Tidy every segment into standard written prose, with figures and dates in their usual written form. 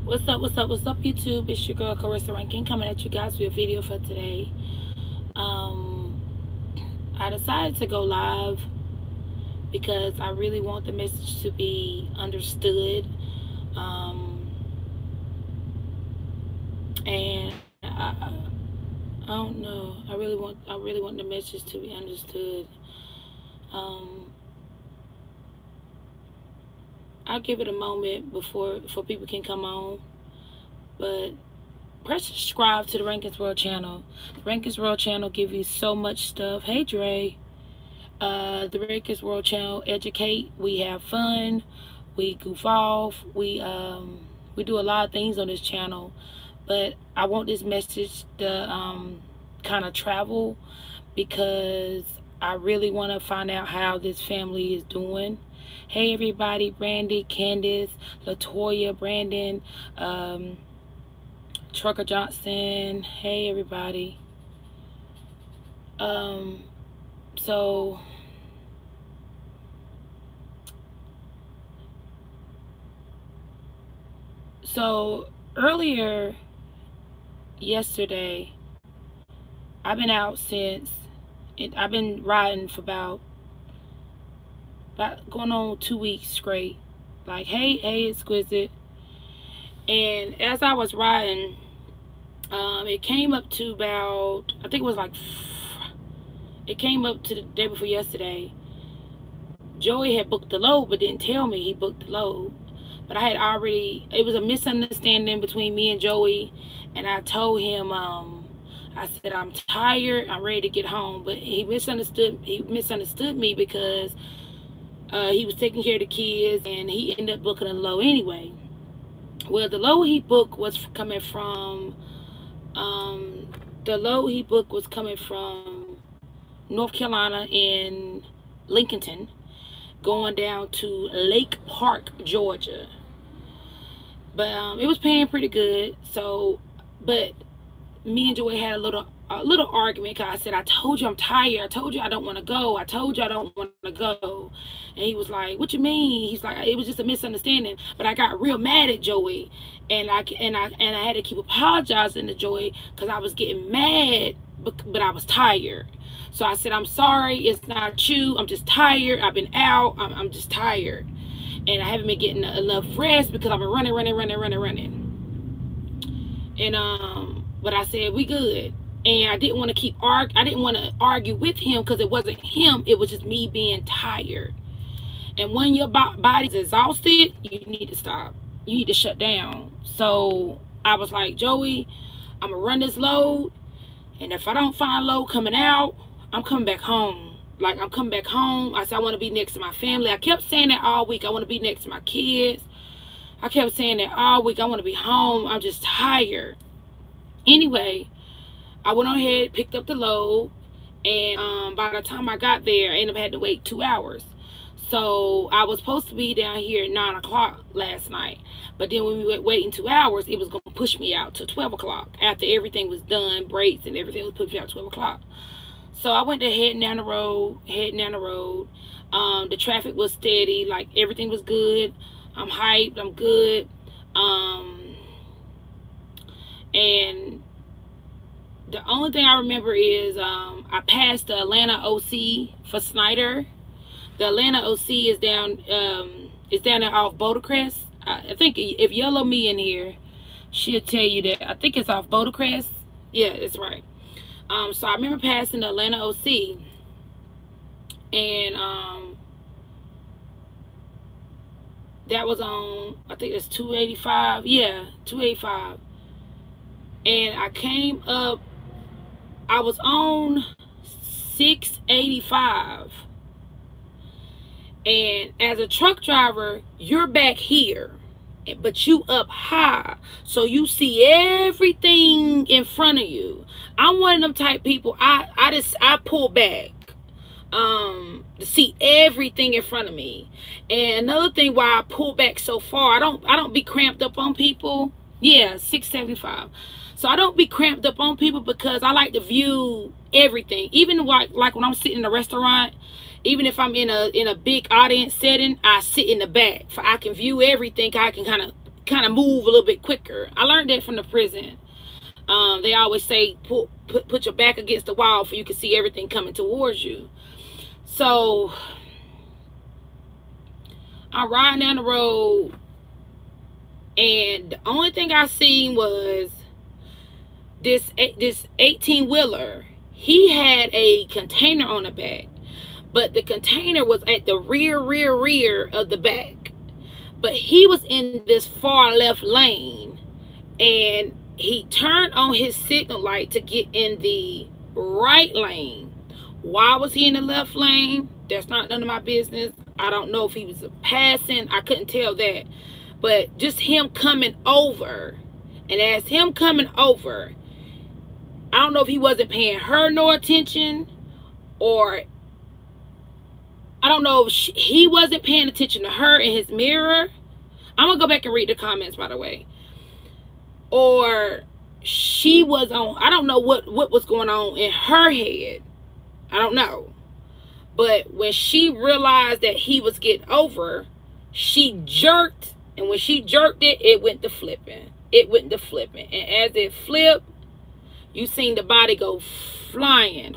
What's up, YouTube? It's your girl, Carissa Rankin, coming at you guys with a video for today. Um, I decided to go live because I really want the message to be understood. And I don't know. I really want the message to be understood. Um, I'll give it a moment before people can come on, but press subscribe to the Rankins World channel. The Rankins World channel give you so much stuff. Hey Dre. The Rankins World channel educate. We have fun. We goof off. We do a lot of things on this channel, but I want this message to kind of travel because I really want to find out how this family is doing. Hey everybody, Brandy, Candace, Latoya, Brandon, Trucker Johnson. Hey everybody. So earlier yesterday, I've been out I've been riding for about going on 2 weeks straight. Like, hey, exquisite. And as I was riding, it came up to about, I think it was like, it came up to the day before yesterday. Joey had booked the load, but didn't tell me he booked the load. But I had already, it was a misunderstanding between me and Joey. And I told him, I said, I'm tired, I'm ready to get home. But he misunderstood me because he was taking care of the kids and he ended up booking a load anyway. Well, the load he booked was coming from, North Carolina in Lincoln, going down to Lake Park, Georgia. But it was paying pretty good. So, but me and Joey had a little argument because I said, I told you I'm tired. I told you I don't want to go. I told you I don't want to go. And he was like, what you mean? He's like, it was just a misunderstanding. But I got real mad at Joey. And I had to keep apologizing to Joey because I was getting mad, but I was tired. So I said, I'm sorry. It's not you. I'm just tired. I've been out. I'm just tired. And I haven't been getting enough rest because I've been running. And but I said, we good. And I didn't want to argue with him because it wasn't him. It was just me being tired. And when your body's exhausted, you need to stop. You need to shut down. So I was like, Joey, I'm going to run this load. And if I don't find load coming out, I'm coming back home. Like, I'm coming back home. I said, I want to be next to my family. I kept saying that all week. I want to be next to my kids. I kept saying that all week. I want to be home. I'm just tired. Anyway, I went on ahead, picked up the load, and by the time I got there, I ended up having to wait 2 hours. So I was supposed to be down here at 9 o'clock last night. But then when we were waiting 2 hours, it was going to push me out to 12 o'clock. After everything was done, brakes and everything was pushed me out to 12 o'clock. So I went to heading down the road. The traffic was steady. Like, everything was good. I'm hyped. I'm good. And the only thing I remember is I passed the Atlanta OC for Snyder. The Atlanta OC is down there off Bouldercrest. I think if Yellow Me in here, she'll tell you that. I think it's off Bouldercrest. Yeah, that's right. So I remember passing the Atlanta OC, and that was on, I think it's 285. Yeah, 285. And I came up, I was on 685. And as a truck driver, you're back here, but you up high, so you see everything in front of you. I'm one of them type people. I pull back to see everything in front of me. And another thing why I pull back so far, I don't be cramped up on people. Yeah, 675. So I don't be cramped up on people because I like to view everything. Even like when I'm sitting in a restaurant, even if I'm in a big audience setting, I sit in the back. I can view everything. I can kind kind of move a little bit quicker. I learned that from the prison. They always say put your back against the wall so you can see everything coming towards you. So I'm riding down the road, and the only thing I seen was this 18-wheeler. He had a container on the back, but the container was at the rear of the back. But he was in this far left lane, and he turned on his signal light to get in the right lane. Why was he in the left lane? That's not none of my business. I don't know if he was passing. I couldn't tell that. But just him coming over, and as him coming over, I don't know if he wasn't paying her no attention, or I don't know if he wasn't paying attention to her in his mirror. I'm going to go back and read the comments, by the way. Or she was on, I don't know what was going on in her head. I don't know. But when she realized that he was getting over, she jerked. And when she jerked it, it went to flipping. It went to flipping. And as it flipped, you seen the body go flying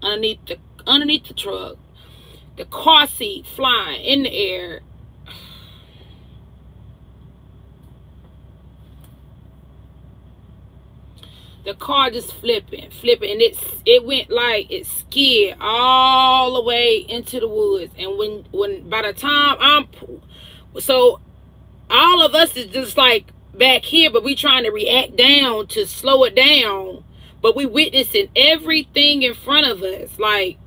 underneath the truck. The car seat flying in the air. The car just flipping, and it went like it skid all the way into the woods. And when by the time so all of us is just like back here, but we trying to react down to slow it down, but we witnessing everything in front of us. Like,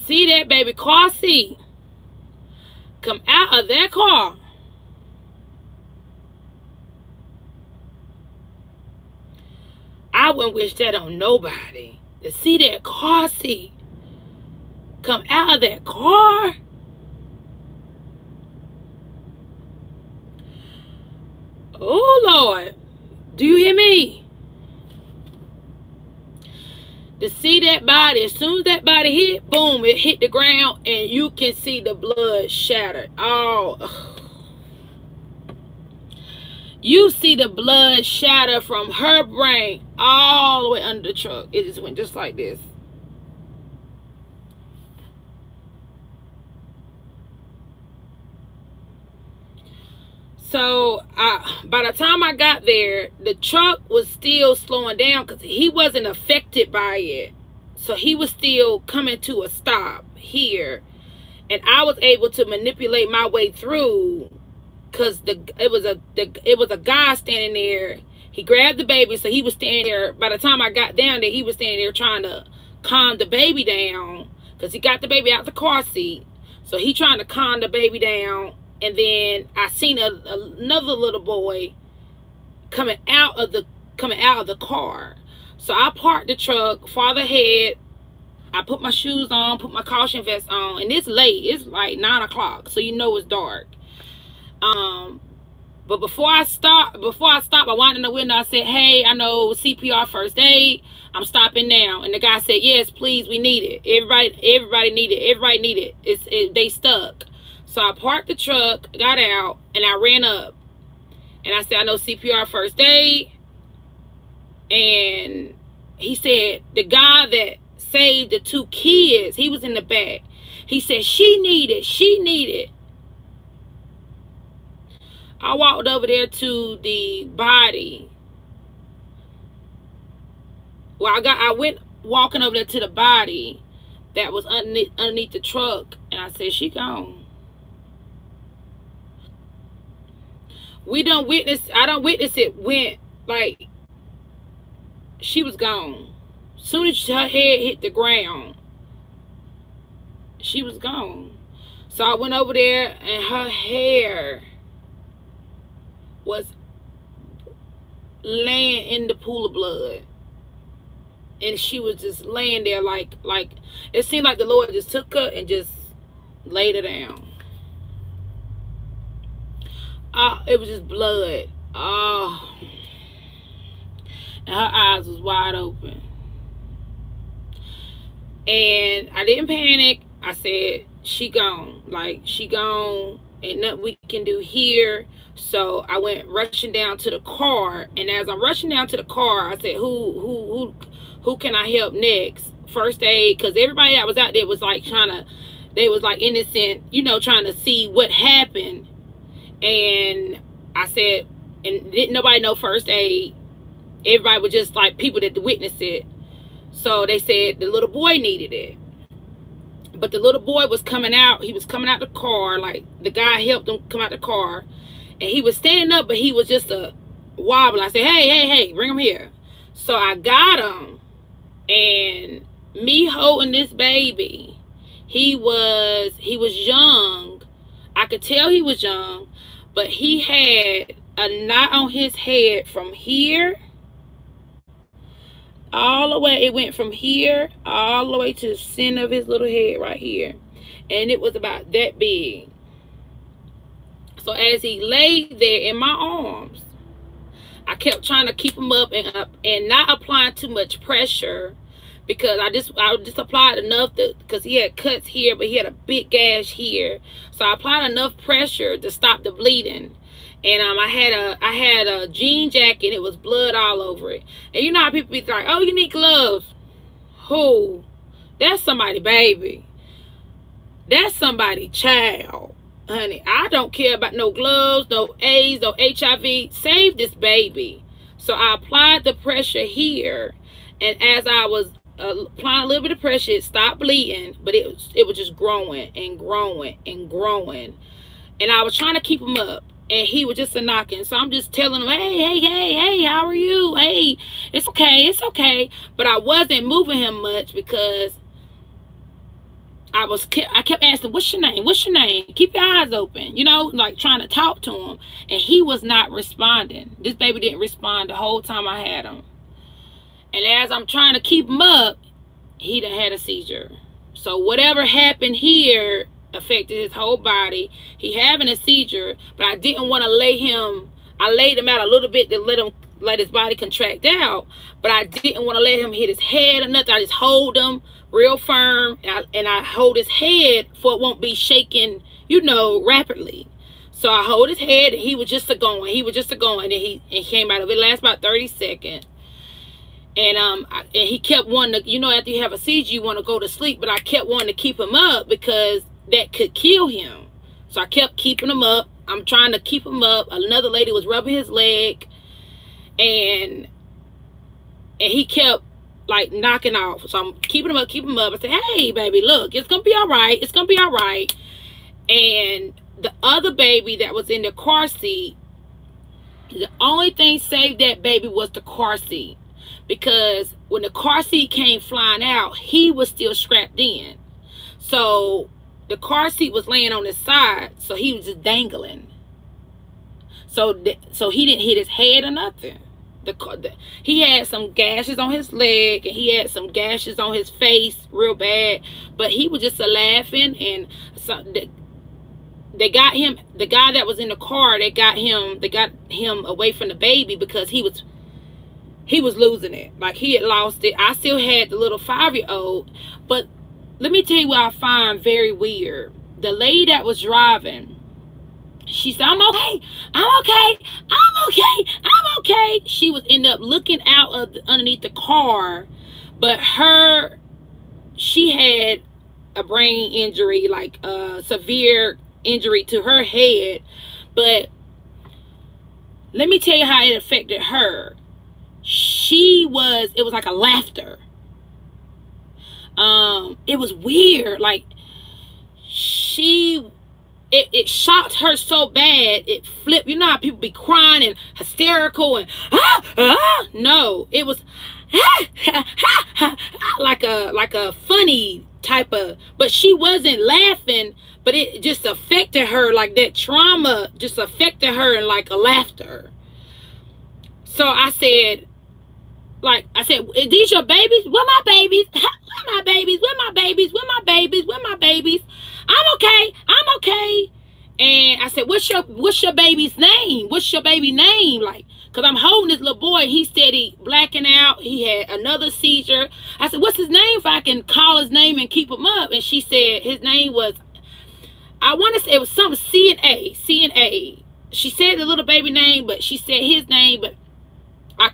see that baby car seat come out of that car. I wouldn't wish that on nobody. To see that car seat come out of that car. Oh, Lord. Do you hear me? To see that body, as soon as that body hit, boom, it hit the ground, and you can see the blood shattered. Oh, you see the blood shatter from her brain all the way under the truck. It just went just like this. So by the time I got there, the truck was still slowing down because he wasn't affected by it. So he was still coming to a stop here. And I was able to manipulate my way through, because it was a guy standing there. He grabbed the baby, so he was standing there. By the time I got down there, he was standing there trying to calm the baby down, because he got the baby out the car seat. So he trying to calm the baby down. And then I seen another little boy coming out of the car. So I parked the truck farther ahead. I put my shoes on, put my caution vest on, and it's late. It's like 9 o'clock, so you know it's dark. But before I stop, I went in the window. I said, "Hey, I know CPR first aid. I'm stopping now." And the guy said, "Yes, please, we need it. Everybody need it. Everybody need it. They stuck." So I parked the truck, got out, and I ran up. And I said, "I know CPR first aid." And he said, the guy that saved the 2 kids, he was in the back. He said, "She needed, she needed." I walked over there to the body. Well, I went walking over there to the body that was underneath the truck. And I said, "She gone." I don't witness it went like she was gone. Soon as her head hit the ground, she was gone. So I went over there, and her hair was laying in the pool of blood. And she was just laying there like it seemed like the Lord just took her and just laid her down. It was just blood. Oh. And her eyes was wide open. And I didn't panic. I said, she gone. Like, she gone. Ain't nothing we can do here. So I went rushing down to the car, and as I'm rushing down to the car, I said, who can I help next? First aid, because everybody that was out there was like they was like innocent, you know, trying to see what happened. And I said, and didn't nobody know first aid. Everybody was just like people that witnessed it. So they said the little boy needed it. But the little boy was coming out. He was coming out the car. Like, the guy helped him come out the car. And he was standing up, but he was just a wobble. I said, hey, bring him here. So I got him. And me holding this baby, he was young. I could tell he was young. But he had a knot on his head from here all the way. It went from here all the way to the center of his little head right here. And it was about that big. So as he laid there in my arms, I kept trying to keep him up and not applying too much pressure, because I just applied enough because he had cuts here, but he had a big gash here. So I applied enough pressure to stop the bleeding. And I had a jean jacket. It was blood all over it. And you know how people be like, oh, you need gloves. Who? That's somebody baby. That's somebody child. Honey, I don't care about no gloves, no AIDS, no HIV. Save this baby. So I applied the pressure here. And as I was applying a little bit of pressure, it stopped bleeding. But it was just growing and growing and growing. And I was trying to keep him up. And he was just a knocking. So I'm just telling him, hey, how are you? Hey, it's okay. But I wasn't moving him much because I kept asking, what's your name? Keep your eyes open, you know, like trying to talk to him. And he was not responding. This baby didn't respond the whole time I had him. And as I'm trying to keep him up, he done had a seizure. So whatever happened here affected his whole body. He having a seizure, but I didn't want to lay him. I laid him out a little bit to let his body contract out, but I didn't want to let him hit his head or nothing. I just hold him real firm, and I hold his head for it won't be shaking, you know, rapidly. So I hold his head, and he was just a going. And he came out of it. It lasted about 30 seconds. And he kept wanting to, you know, after you have a seizure, you want to go to sleep, but I kept wanting to keep him up because that could kill him. So I kept keeping him up. I'm trying to keep him up. Another lady was rubbing his leg, and he kept like knocking off. So I'm keeping him up. I said, hey baby, look, it's gonna be all right. And the other baby that was in the car seat, the only thing saved that baby was the car seat, because when the car seat came flying out, he was still strapped in. So the car seat was laying on his side, so he was just dangling. So he didn't hit his head or nothing. He had some gashes on his leg, and he had some gashes on his face real bad. But he was just laughing, and so they got him. The guy that was in the car, they got him away from the baby because he was losing it. Like, he had lost it. I still had the little 5-year-old, but let me tell you what I find very weird. The lady that was driving, she said, I'm okay. She was end up looking out of underneath the car, but she had a brain injury, like a severe injury to her head. But let me tell you how it affected her. It was like a laughter. It was weird. Like, it shocked her so bad, it flipped. You know how people be crying and hysterical and no, it was like a funny type of, but she wasn't laughing, but it just affected her, like that trauma just affected her in like a laughter. So I said, "Is these your babies? Where my babies? Where my babies? Where my babies? Where my babies? Where my babies? I'm okay. And I said, what's your baby's name? What's your baby name? Like, because I'm holding this little boy. He said he blacking out. He had another seizure. I said, what's his name, if I can call his name and keep him up? And she said his name was I want to say it was something C&A. She said the little baby name, but she said his name, but I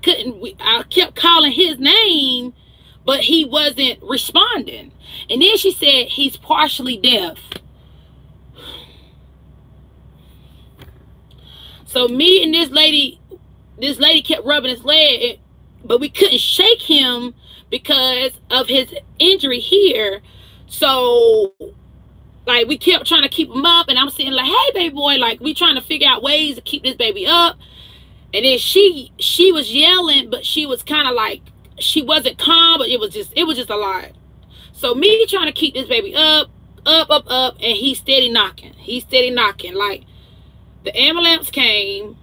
kept calling his name, but he wasn't responding. And then she said he's partially deaf. So me and this lady kept rubbing his leg, but we couldn't shake him because of his injury here. So like we kept trying to keep him up, and I'm saying like, hey baby boy, like we trying to figure out ways to keep this baby up. And then she was yelling, but she was kind of like, she wasn't calm, but it was just a lot. So me trying to keep this baby up, and he's steady knocking. Like the ambulance came.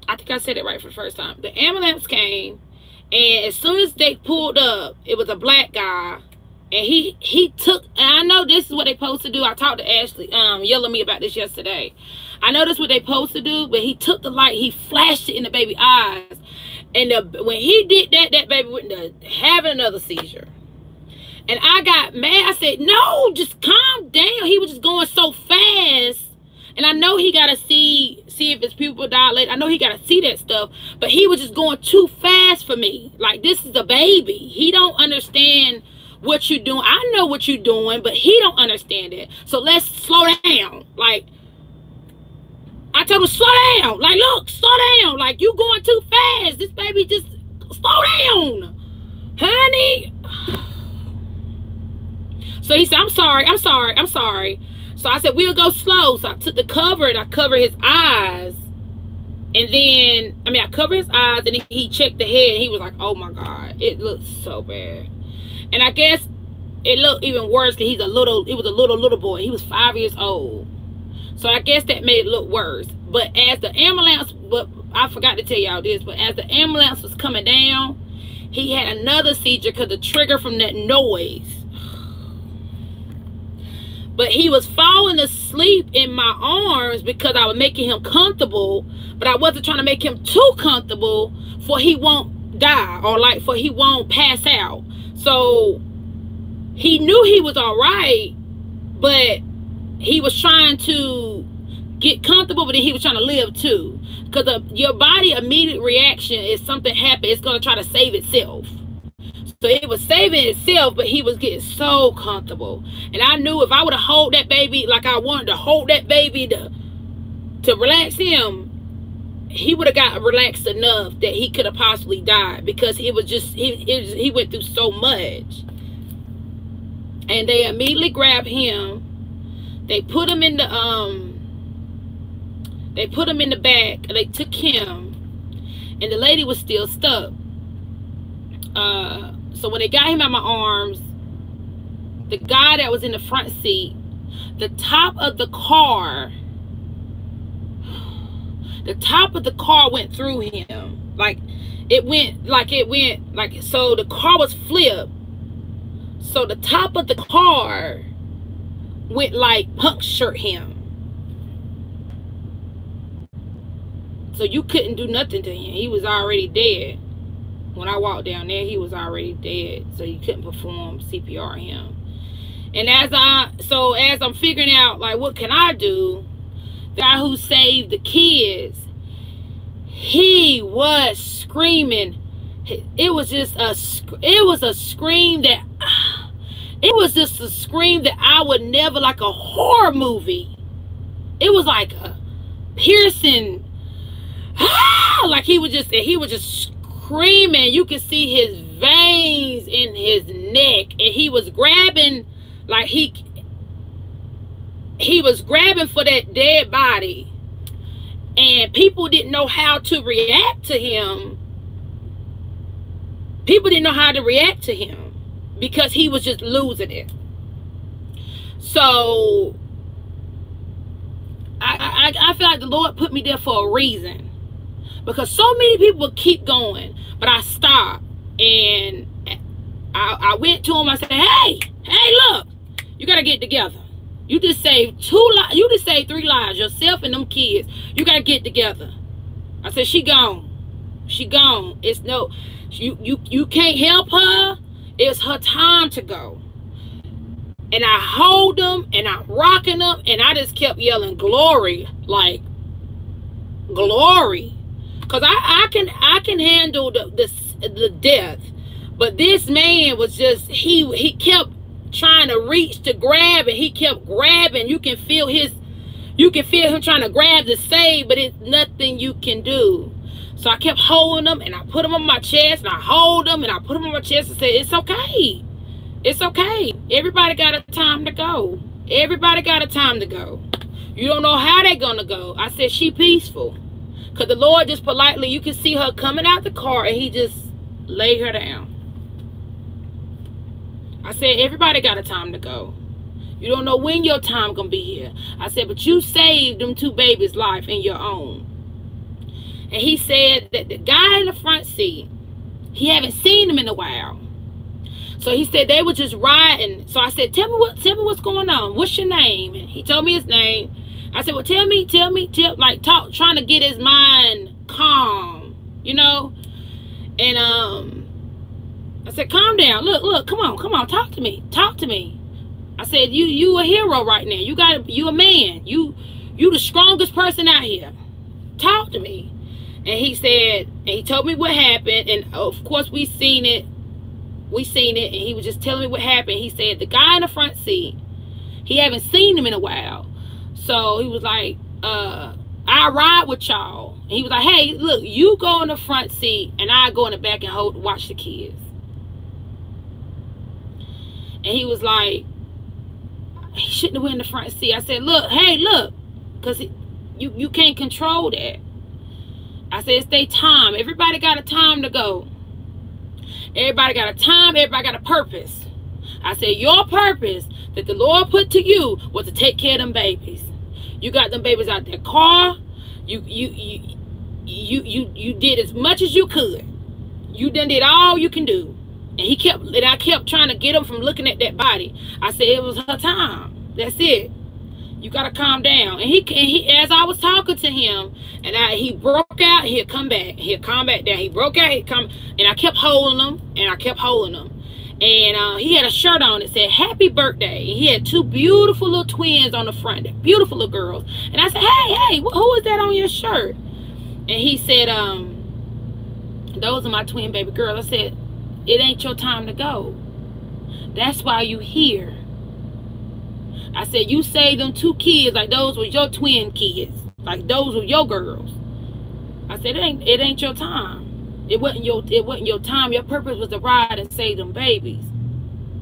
I think I said it right for the first time. The ambulance came, and as soon as they pulled up, it was a black guy. And he took, and I know this is what they supposed to do. I talked to Ashley, yelling at me about this yesterday. I know this is what they supposed to do, but he took the light, he flashed it in the baby's eyes. And when he did that, that baby went into having another seizure. And I got mad. I said, no, just calm down. He was just going so fast. And I know he got to see if his pupil dilate. I know he got to see that stuff. But he was just going too fast for me. Like, this is a baby. He don't understand what you're doing. I know what you're doing, but he don't understand it. So let's slow down. Like, I told him, slow down. Like, look, slow down. Like, you going too fast. This baby just, slow down. Honey. So he said, I'm sorry. So I said, we'll go slow. So I took the cover and I covered his eyes. And then, I covered his eyes, and then he checked the head, and he was like, oh my God, it looks so bad. And I guess it looked even worse because it was a little boy. He was 5 years old. So I guess that made it look worse. But as the ambulance, I forgot to tell y'all this, but as the ambulance was coming down, he had another seizure because the trigger from that noise. But he was falling asleep in my arms because I was making him comfortable, but I wasn't trying to make him too comfortable for he won't die or like for he won't pass out. So he knew he was all right, but he was trying to get comfortable, but then he was trying to live too. Because your body immediate reaction is something happened, it's going to try to save itself. So it was saving itself, but he was getting so comfortable. And I knew if I would have held that baby like I wanted to hold that baby to relax him, he would have got relaxed enough that he could have possibly died, because it was just, he went through so much. And they immediately grabbed him. They put him in the back, and they took him, and the lady was still stuck. So when they got him out my arms, the guy that was in the front seat, the top of the car went through him. So the car was flipped. So the top of the car went like punctured him. So you couldn't do nothing to him. He was already dead. When I walked down there, he was already dead. So you couldn't perform CPR on him. And as I'm figuring out, like, what can I do? The guy who saved the kids, he was screaming. It was just a scream that I would never, like a horror movie. It was like a piercing, like he was just screaming. You could see his veins in his neck, and he was grabbing, like he was grabbing for that dead body, and people didn't know how to react to him. People didn't know how to react to him because he was just losing it. So I feel like the Lord put me there for a reason, because so many people would keep going, but I stopped, and I went to him. I said, hey, look, you gotta get together. You just saved 3 lives, yourself and them kids. You gotta get together. I said, she gone. It's no, you can't help her. It's her time to go. And I hold them and I'm rocking them, and I just kept yelling glory, like glory, because I can handle the death. But this man was just, he kept trying to reach to grab, and he kept grabbing. You can feel him trying to grab to save, but it's nothing you can do. So I kept holding him, and I put him on my chest, and I hold him, and I put him on my chest and say, it's okay. It's okay. Everybody got a time to go. Everybody got a time to go. You don't know how they're going to go. I said, she peaceful. Because the Lord just politely, you can see her coming out the car, and he just laid her down. I said, everybody got a time to go. You don't know when your time going to be here. I said, but you saved them 2 babies' life and your own. And he said that the guy in the front seat, he haven't seen him in a while. So he said they were just riding. So I said, tell me what's going on. What's your name? And he told me his name. I said, well, tell me, like trying to get his mind calm, you know? And I said, calm down. Look, come on, talk to me. I said, you a hero right now. You a man. You the strongest person out here. Talk to me. And he said, and he told me what happened, and of course we seen it, and he was just telling me what happened. He said the guy in the front seat, he haven't seen him in a while. So he was like, I ride with y'all. And he was like, hey, look, you go in the front seat and I go in the back and watch the kids. And he was like, he shouldn't have went in the front seat. I said, look, because you can't control that. I said, it's their time. Everybody got a time to go. Everybody got a time. Everybody got a purpose. I said, your purpose that the Lord put to you was to take care of them babies. You got them babies out that car. You did as much as you could. You done did all you can do. And I kept trying to get him from looking at that body. I said, it was her time. That's it. You gotta calm down. And he as I was talking to him, and he broke out, he'll come back. He'll calm back down. He broke out, he'd come, and I kept holding him, and he had a shirt on that said, happy birthday. He had 2 beautiful little twins on the front, beautiful little girls. And I said, hey, who is that on your shirt? And he said, those are my twin baby girls. I said, it ain't your time to go. That's why you here. I said, you saved them 2 kids like those were your twin kids. Like those were your girls. I said, it ain't your time. It wasn't your time. Your purpose was to ride and save them babies.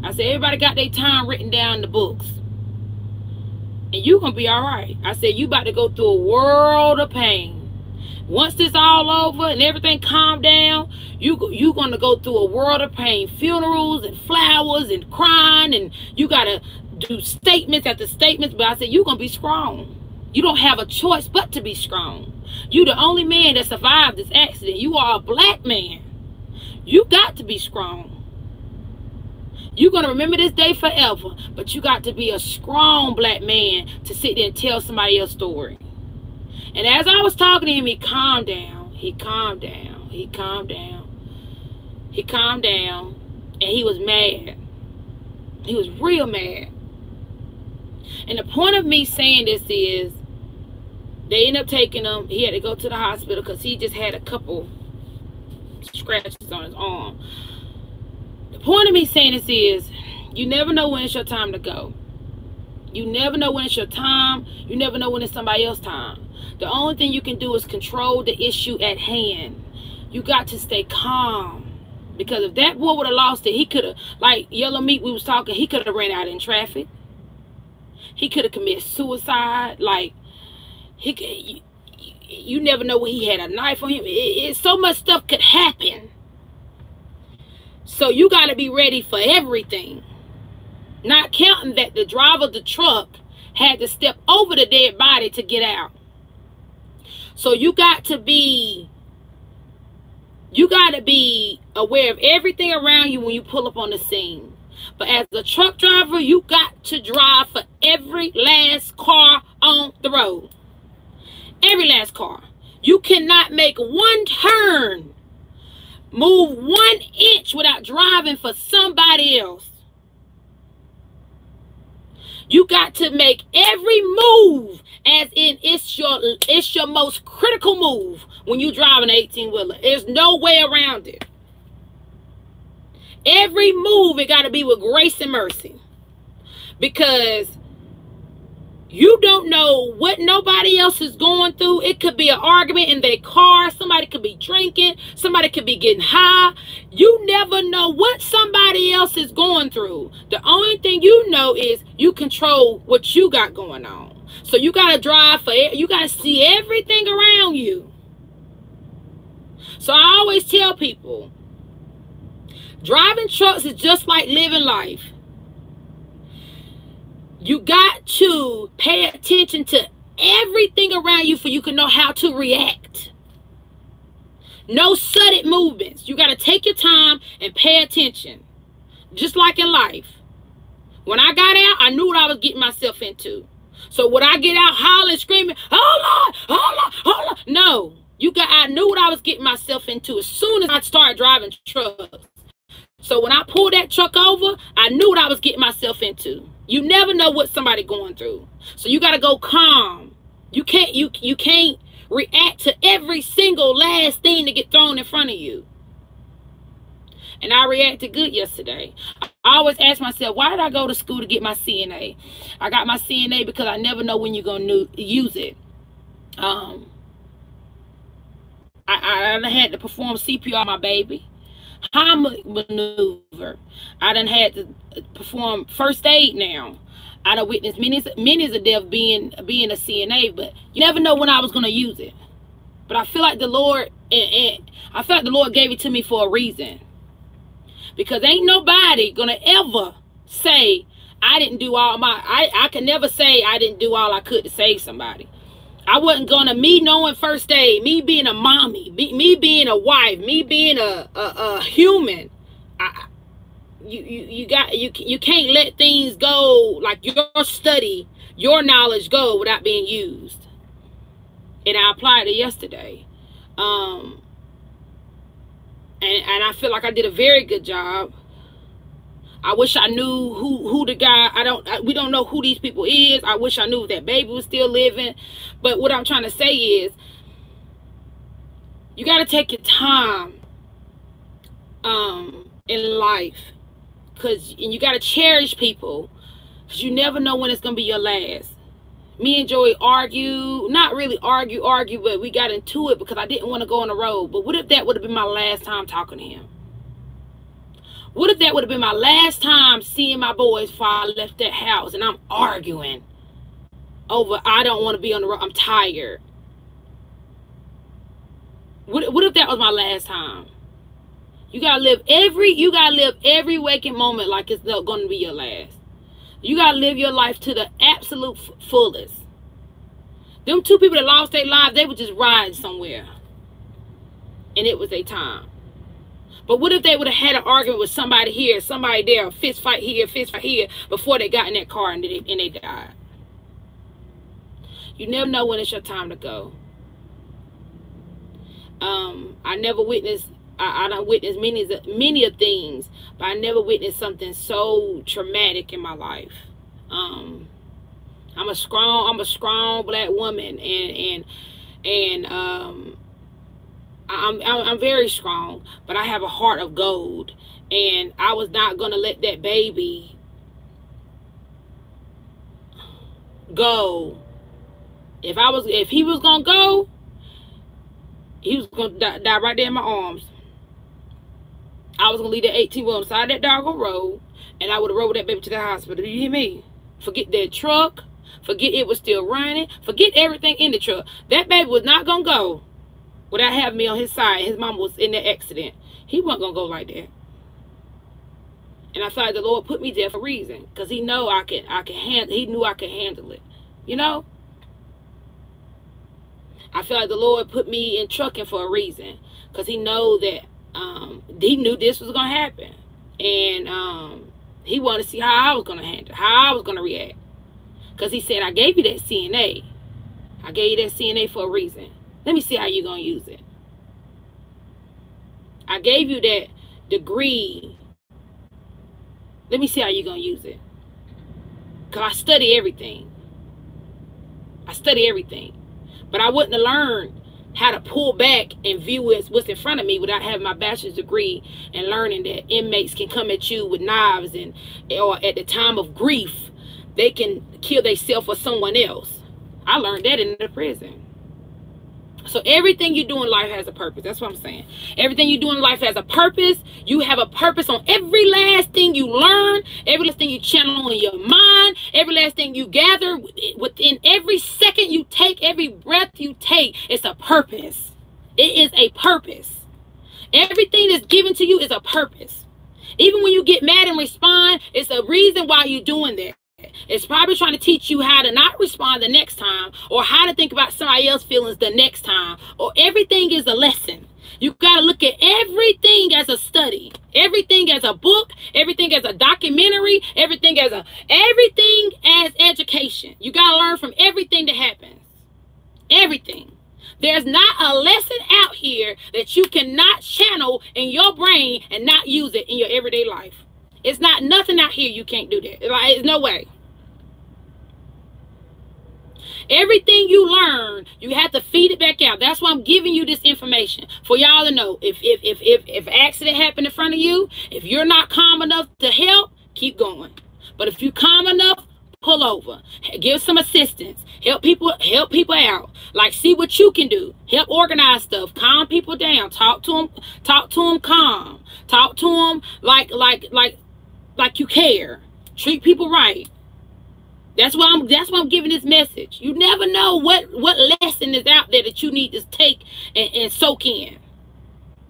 I said, everybody got their time written down in the books. And you gonna be all right. I said, you about to go through a world of pain. Once this all over and everything calmed down, you gonna go through a world of pain. Funerals and flowers and crying, and you gotta do statements after statements. But I said, you gonna be strong. You don't have a choice but to be strong. You the only man that survived this accident. You are a black man. You got to be strong. You're going to remember this day forever. But you got to be a strong black man to sit there and tell somebody else's story. And as I was talking to him, he calmed down. He calmed down. He calmed down. He calmed down. And he was mad. He was real mad. And the point of me saying this is, they ended up taking him. He had to go to the hospital because he just had a couple scratches on his arm. The point of me saying this is, you never know when it's your time to go. You never know when it's your time. You never know when it's somebody else's time. The only thing you can do is control the issue at hand. You got to stay calm. Because if that boy would have lost it, he could have, like Yellow Meat we was talking, he could have ran out in traffic. He could have committed suicide. Like, you never know when he had a knife on him. So much stuff could happen. So you got to be ready for everything. Not counting that the driver of the truck had to step over the dead body to get out. So you got to be aware of everything around you when you pull up on the scene. But as a truck driver, you got to drive for every last car on the road. Every last car. You cannot make one turn, move 1 inch without driving for somebody else. You got to make every move as in it's your most critical move when you drive an 18-wheeler. There's no way around it. Every move, it got to be with grace and mercy. Because you don't know what nobody else is going through. It could be an argument in their car. Somebody could be drinking. Somebody could be getting high. You never know what somebody else is going through. The only thing you know is you control what you got going on. So you got to drive for it. You got to see everything around you. So I always tell people, driving trucks is just like living life. You got to pay attention to everything around you for you can know how to react. No sudden movements. You got to take your time and pay attention. Just like in life. When I got out, I knew what I was getting myself into. So would I get out hollering, screaming, hold on, hold on, hold on? No. I knew what I was getting myself into as soon as I started driving trucks. So when I pulled that truck over, I knew what I was getting myself into. You never know what somebody going through. So you got to go calm. You can't react to every single last thing that get thrown in front of you. And I reacted good yesterday. I always ask myself, why did I go to school to get my CNA? I got my CNA because I never know when you're going to use it. I had to perform CPR on my baby. Heimlich maneuver. I done had to perform first aid now. I done witnessed many of death being a CNA, but you never know when I was going to use it. But I feel like the Lord, I feel like the Lord gave it to me for a reason. Because ain't nobody going to ever say I didn't do all I can never say I didn't do all I could to save somebody. I wasn't gonna, me knowing first aid, me being a mommy, me being a wife, me being a human. You can't let things go, like your study, your knowledge go without being used. And I applied it yesterday, and I feel like I did a very good job. I wish I knew who the guy, we don't know who these people is. I wish I knew if that baby was still living. But what I'm trying to say is, you got to take your time in life. And you got to cherish people. Because you never know when it's going to be your last. Me and Joey argue, not really argue, but we got into it because I didn't want to go on the road. But what if that would have been my last time talking to him? What if that would have been my last time seeing my boys before I left that house and I'm arguing over I don't want to be on the road, I'm tired? What if that was my last time? You gotta live every waking moment like it's not going to be your last. You gotta live your life to the absolute fullest. Them two people that lost their lives, they were just riding somewhere, and it was their time. But what if they would have had an argument with somebody here, somebody there, a fist fight here, before they got in that car and they died? You never know when it's your time to go. I never witnessed, I don't witness many of things, but I never witnessed something so traumatic in my life. I'm a strong black woman, and I'm very strong, but I have a heart of gold, and I was not going to let that baby go. If he was going to go, he was going to die right there in my arms. I was going to leave that 18-wheel on the side of that doggone road, and I would have rode that baby to the hospital. Do you hear me? Forget that truck. Forget it was still running. Forget everything in the truck. That baby was not going to go without having me on his side. His mama was in the accident. He wasn't going to go like that. And I feel like the Lord put me there for a reason. Because he knew I could handle it. You know? I feel like the Lord put me in trucking for a reason. Because he knew that he knew this was going to happen. And he wanted to see how I was going to handle it. How I was going to react. Because he said, I gave you that CNA. I gave you that CNA for a reason. Let me see how you're going to use it. I gave you that degree. Let me see how you're going to use it. Because I study everything. I study everything. But I wouldn't have learned how to pull back and view what's in front of me without having my bachelor's degree and learning that inmates can come at you with knives, or at the time of grief, they can kill themselves or someone else. I learned that in the prison. So everything you do in life has a purpose. That's what I'm saying. Everything you do in life has a purpose. You have a purpose on every last thing you learn, every last thing you channel in your mind, every last thing you gather within every second you take, every breath you take. It's a purpose. It is a purpose. Everything that's given to you is a purpose. Even when you get mad and respond, it's a reason why you're doing that. It's probably trying to teach you how to not respond the next time, or how to think about somebody else's feelings the next time, or everything is a lesson. You got to look at everything as a study, everything as a book, everything as a documentary, everything as education. You got to learn from everything that happens. Everything. There's not a lesson out here that you cannot channel in your brain and not use it in your everyday life. It's not nothing out here you can't do that. Like, there's no way. Everything you learn, you have to feed it back out. That's why I'm giving you this information for y'all to know. If an accident happened in front of you, if you're not calm enough to help, keep going. But if you're calm enough, pull over. Give some assistance. Help people out. Like, see what you can do. Help organize stuff. Calm people down. Talk to them calm. Talk to them like you care. Treat people right. That's why I'm giving this message. You never know what lesson is out there that you need to take and soak in.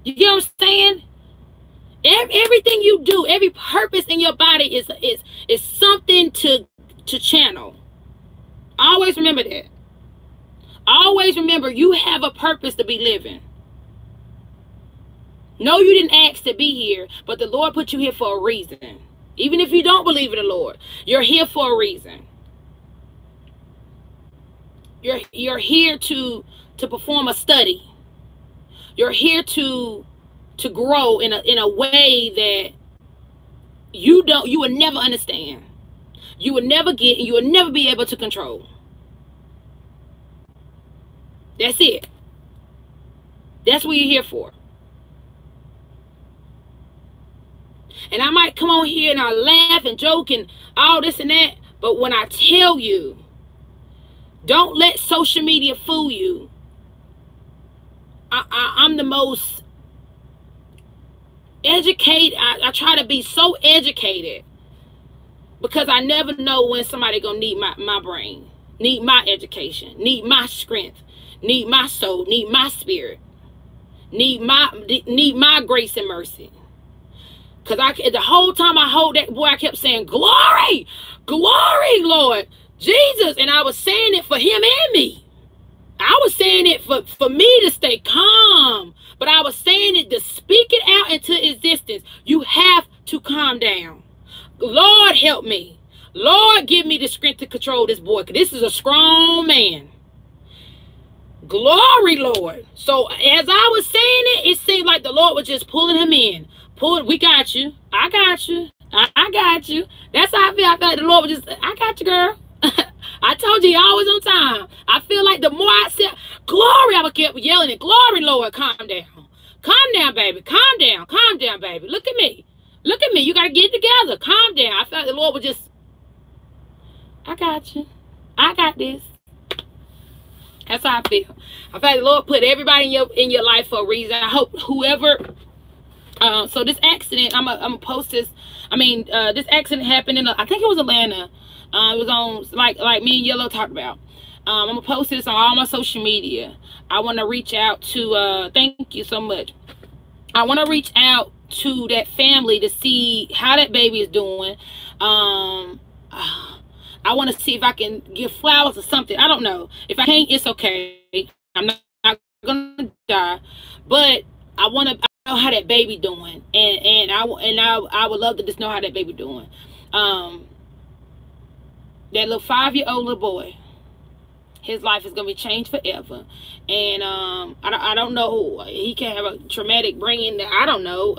You get what I'm saying? Everything you do, every purpose in your body is something to channel. Always remember that. Always remember you have a purpose to be living. No, you didn't ask to be here, but the Lord put you here for a reason. Even if you don't believe in the Lord, you're here for a reason. You're here to perform a study. You're here to grow in a way that you will never understand. You will never get, and you will never be able to control. That's it. That's what you're here for. And I might come on here and I laugh and joke and all this and that, but when I tell you, don't let social media fool you. I'm the most educated. I try to be so educated because I never know when somebody gonna need my brain, need my education, need my strength, need my soul, need my spirit, need my grace and mercy. Because the whole time I hold that boy, I kept saying, glory, glory, Lord Jesus. And I was saying it for him and me. I was saying it for me to stay calm. But I was saying it to speak it out into existence. You have to calm down. Lord, help me. Lord, give me the strength to control this boy. Because this is a strong man. Glory, Lord. So as I was saying it, it seemed like the Lord was just pulling him in. We got you. I got you. I got you. That's how I feel. I feel like the Lord was just, I got you, girl. I told you, you're always on time. I feel like the more I said, glory, I kept yelling it. Glory, Lord, calm down. Calm down, baby. Calm down. Calm down, baby. Look at me. Look at me. You got to get it together. Calm down. I felt like the Lord was just, I got you. I got this. That's how I feel. I feel like the Lord put everybody in your life for a reason. I hope whoever... so this accident, I'm gonna post this. I mean, this accident happened in, I think it was Atlanta. It was on, like me and Yellow talked about. I'm gonna post this on all my social media. I want to reach out to, thank you so much. I want to reach out to that family to see how that baby is doing. I want to see if I can give flowers or something. I don't know. If I can't, it's okay. I'm not gonna die, but I want to know how that baby doing, and I would love to just know how that baby doing. That little 5-year-old little boy, his life is gonna be changed forever. And I don't know, he can have a traumatic brain that I don't know,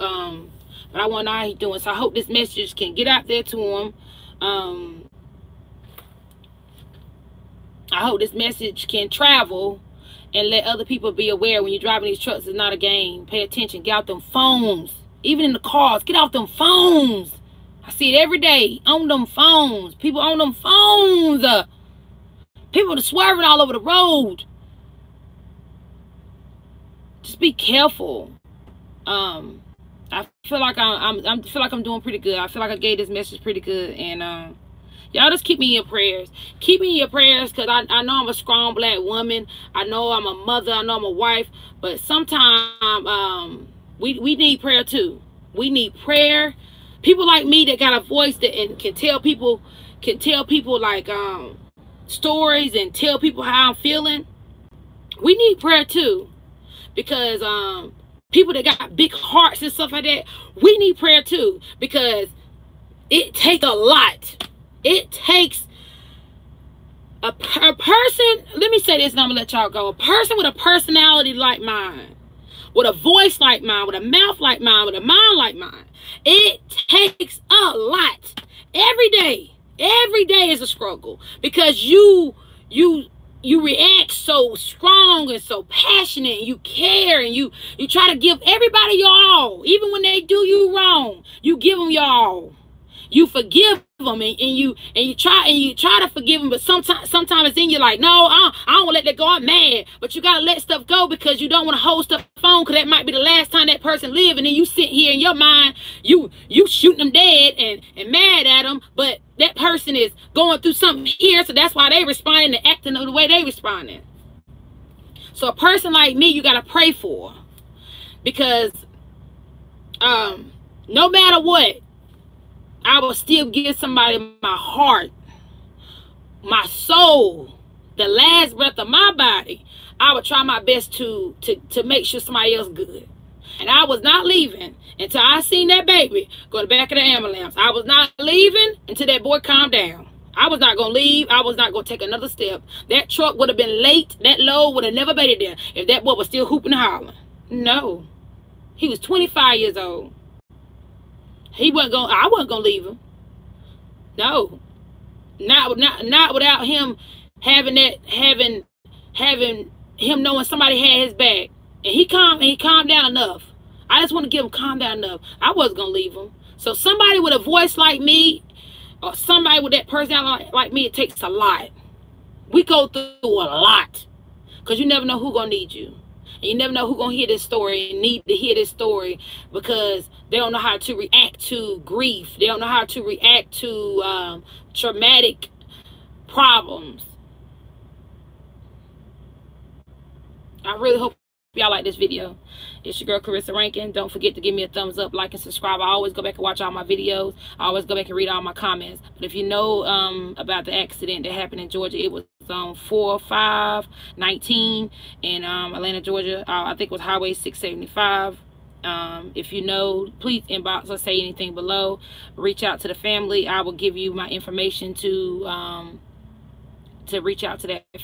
but I want to know how he's doing. So I hope this message can get out there to him. I hope this message can travel and let other people be aware when you're driving these trucks, it's not a game. Pay attention. Get out them phones. Even in the cars, get off them phones. I see it every day on them phones. People on them phones. People are swerving all over the road. Just be careful. I feel like I'm doing pretty good. I feel like I gave this message pretty good, and y'all just keep me in your prayers. Keep me in your prayers, because I know I'm a strong black woman. I know I'm a mother. I know I'm a wife. But sometimes we need prayer too. We need prayer. People like me that got a voice that and can tell people like stories and tell people how I'm feeling. We need prayer too, because people that got big hearts and stuff like that, we need prayer too, because it takes a lot. It takes a person, let me say this and I'm gonna let y'all go. A person with a personality like mine, with a voice like mine, with a mouth like mine, with a mind like mine, it takes a lot. Every day is a struggle, because you react so strong and so passionate, and you care, and you try to give everybody your all. Even when they do you wrong, you give them your all. You forgive them, and you try to forgive them, but sometimes it's in you like, no, I don't want to let that go. I'm mad, but you gotta let stuff go, because you don't want to hold stuff on, because that might be the last time that person live, and then you sit here in your mind, you shooting them dead and mad at them, but that person is going through something here, so that's why they responding and acting the way they responding. So a person like me, you gotta pray for, because no matter what, I will still give somebody my heart, my soul, the last breath of my body. I would try my best to make sure somebody else good. And I was not leaving until I seen that baby go to the back of the ambulance. I was not leaving until that boy calmed down. I was not going to leave. I was not going to take another step. That truck would have been late. That load would have never made it there if that boy was still hooping and hollering. No. He was 25 years old. I wasn't gonna leave him. No. Not without him having him knowing somebody had his back. And he calmed down enough. I just want to give him calm down enough. I wasn't gonna leave him. So somebody with a voice like me, or somebody with that personality like me, it takes a lot. We go through a lot, because you never know who's gonna need you. And you never know who's going to hear this story and need to hear this story, because they don't know how to react to grief. They don't know how to react to traumatic problems. I really hope y'all like this video. It's your girl, Carissa Rankin. Don't forget to give me a thumbs up, like, and subscribe. I always go back and watch all my videos. I always go back and read all my comments. But if you know about the accident that happened in Georgia, it was on 4/5/19 in Atlanta, Georgia. I think it was Highway 675. If you know, please inbox or say anything below. Reach out to the family. I will give you my information to reach out to that